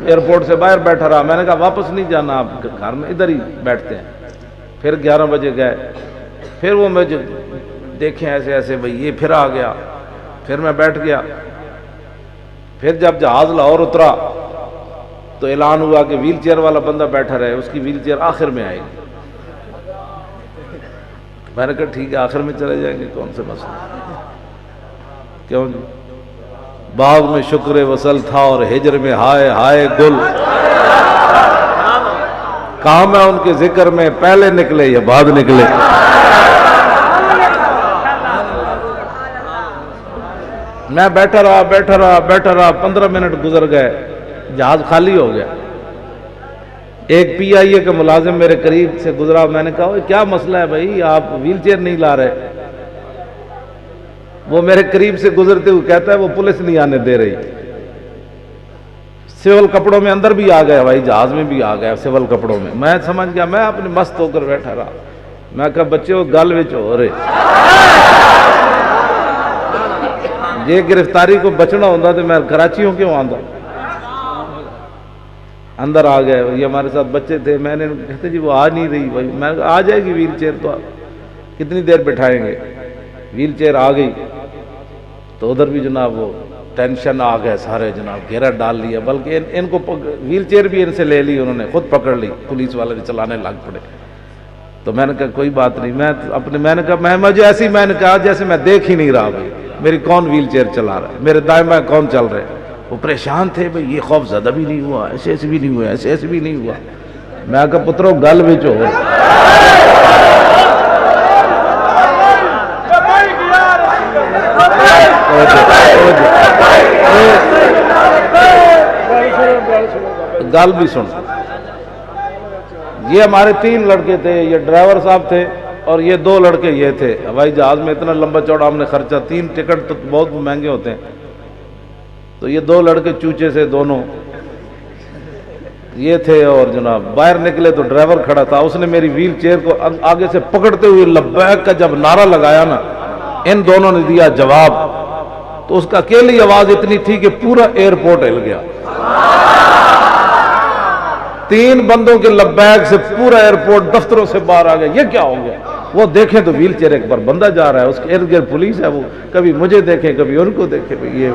Airport سے باہر بیٹھا رہا. میں نے کہا واپس نہیں جانا, آپ گھر میں ادھر ہی بیٹھتے ہیں. پھر 11 بجے گئے, پھر وہ مجھے دیکھیں ایسے ایسے بھئی یہ پھر آ گیا. پھر میں بیٹھ گیا. پھر جب جہاز لاہور اترا تو اعلان ہوا کہ ویل چیئر والا بندہ بیٹھا رہے, اس کی ویل چیئر آخر میں آئے گی. میں نے کہا ٹھیک ہے آخر میں چلے جائیں گے, کون سے مسئلہ. کیوں جی, باغ میں شکر وصل تھا اور ہجر میں ہائے ہائے گل. کہاں میں ان کے ذکر میں پہلے نکلے یا بعد نکلے. میں بیٹھا رہا 15 منٹ گزر گئے, جہاز خالی ہو گیا. ایک پی آئی اے کا ملازم میرے قریب سے گزرا. میں نے کہا کیا مسئلہ ہے بھائی, آپ ویل چیئر نہیں لا رہے. وہ میرے قریب سے گزرتے ہوئے کہتا ہے وہ پولیس نہیں آنے دے رہی. سول کپڑوں میں اندر بھی آ گیا, ہوائی جہاز میں بھی آ گیا سول کپڑوں میں. میں سمجھ گیا, میں اپنے مست ہو کر بیٹھا رہا. میں کہا بچے وہ گل وچ ہو رہے, یہ گرفتاری کو بچنا ہوتا تو میں کراچیوں کیوں آندا. اندر آ گئے, یہ ہمارے ساتھ بچے تھے. میں نے کہتے جی وہ آ نہیں رہی. بھائی میں آ جائے گی ویل چیئر, تو کتنی دیر بٹھائیں گے. ویل چیئر آ گئی تو ادھر بھی جناب وہ ٹینشن آ گئے سارے, جناب گھیرا ڈال لیا. بلکہ ان کو ویل چیئر بھی ان سے لے لی, انہوں نے خود پکڑ لی. پولیس والے چلانے لگ پڑے. تو میں نے کہا کوئی بات نہیں. میں نے کہا مجھے ایسی, میں نے کہا جیسے میں دیکھ ہی نہیں رہا بھائی میری کون ویل چیئر چلا رہا ہے, میرے دائیں بائیں کون چل رہے. وہ پریشان تھے بھئی یہ خوف زدہ بھی نہیں ہوا, ایسے ایسے بھی نہیں ہوا, ایسے ایسے بھی نہیں ہوا. میں کہا پترو گل وچ ہو. گل بھی سن. یہ ہمارے 3 لڑکے تھے, یہ ڈرائیور صاحب تھے اور یہ 2 لڑکے یہ تھے. ہوائی جہاز میں اتنا لمبا چوڑا ہم نے خرچہ, 3 ٹکٹ تو بہت مہنگے ہوتے ہیں. تو یہ 2 لڑکے چوچے سے دونوں یہ تھے, اور جناب باہر نکلے تو ڈرائیور کھڑا تھا. اس نے میری ویل چیئر کو آگے سے پکڑتے ہوئے لبیک کا جب نعرہ لگایا نا, ان دونوں نے دیا جواب. تو اس کا اکیلی آواز اتنی تھی کہ پورا ایئرپورٹ ہل گیا. 3 بندوں کے لبیک سے پورا ایئرپورٹ دفتروں سے باہر آ گیا. یہ کیا ہو گیا. وہ دیکھیں تو ویل چیئر ایک بار بندہ جا رہا ہے, اس کے ارد گرد پولیس ہے, وہ کبھی مجھے دیکھیں کبھی ان کو دیکھیں. یہ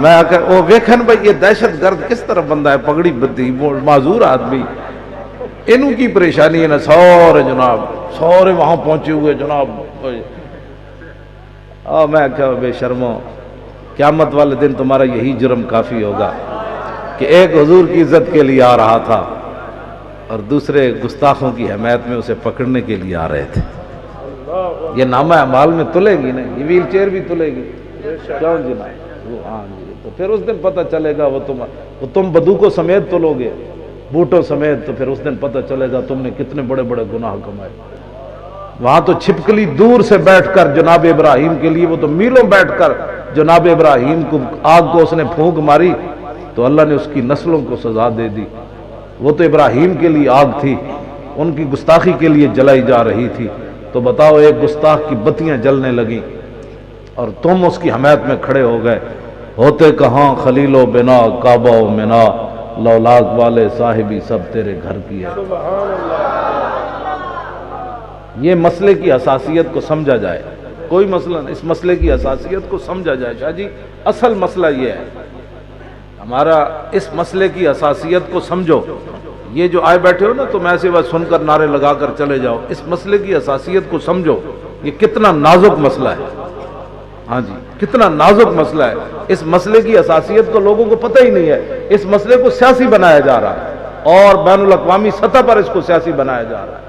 میں آ کر وہ ویکھن بھائی یہ دہشت گرد کس طرح بندہ ہے, پگڑی بدھی معذور آدمی, انہوں کی پریشانی ہے نا. سارے جناب سارے وہاں پہنچے ہوئے جناب. میں کہا بے شرمو, قیامت والے دن تمہارا یہی جرم کافی ہوگا کہ ایک حضور کی عزت کے لیے آ رہا تھا اور دوسرے گستاخوں کی حمایت میں اسے پکڑنے کے لیے آ رہے تھے. یہ نامہ اعمال میں تلے گی نا, یہ ویل چیئر بھی تلے گی. کیوں جناب ہاں جی. تو پھر اس دن پتہ چلے گا وہ تم بندوقوں سمیت تلو گے, بوٹوں سمیت, تو پھر اس دن پتہ چلے گا تم نے کتنے بڑے بڑے گناہ کمائے. وہاں تو چھپکلی دور سے بیٹھ کر جناب ابراہیم کے لیے, وہ تو میلوں بیٹھ کر جناب ابراہیم کو آگ کو اس نے پھونک ماری تو اللہ نے اس کی نسلوں کو سزا دے دی. وہ تو ابراہیم کے لیے آگ تھی, ان کی گستاخی کے لیے جلائی جا رہی تھی. تو بتاؤ ایک گستاخ کی بتیاں جلنے لگیں اور تم اس کی حمایت میں کھڑے ہو گئے. ہوتے کہاں خلیل و بنا کعبہ و منا, لولاک والے صاحبی سب تیرے گھر کی ہے. یہ مسئلے کی حساسیت کو سمجھا جائے, کوئی مسئلہ نہیں, اس مسئلے کی حساسیت کو سمجھا جائے. شاہ جی اصل مسئلہ یہ ہے ہمارا, اس مسئلے کی حساسیت کو سمجھو. یہ جو آئے بیٹھے ہو نا تو میں ایسے بات سن کر نعرے لگا کر چلے جاؤ, اس مسئلے کی حساسیت کو سمجھو. یہ کتنا نازک مسئلہ ہے. ہاں جی کتنا نازک مسئلہ ہے. اس مسئلے کی حساسیت کو لوگوں کو پتہ ہی نہیں ہے. اس مسئلے کو سیاسی بنایا جا رہا ہے اور بین الاقوامی سطح پر اس کو سیاسی بنایا جا رہا ہے.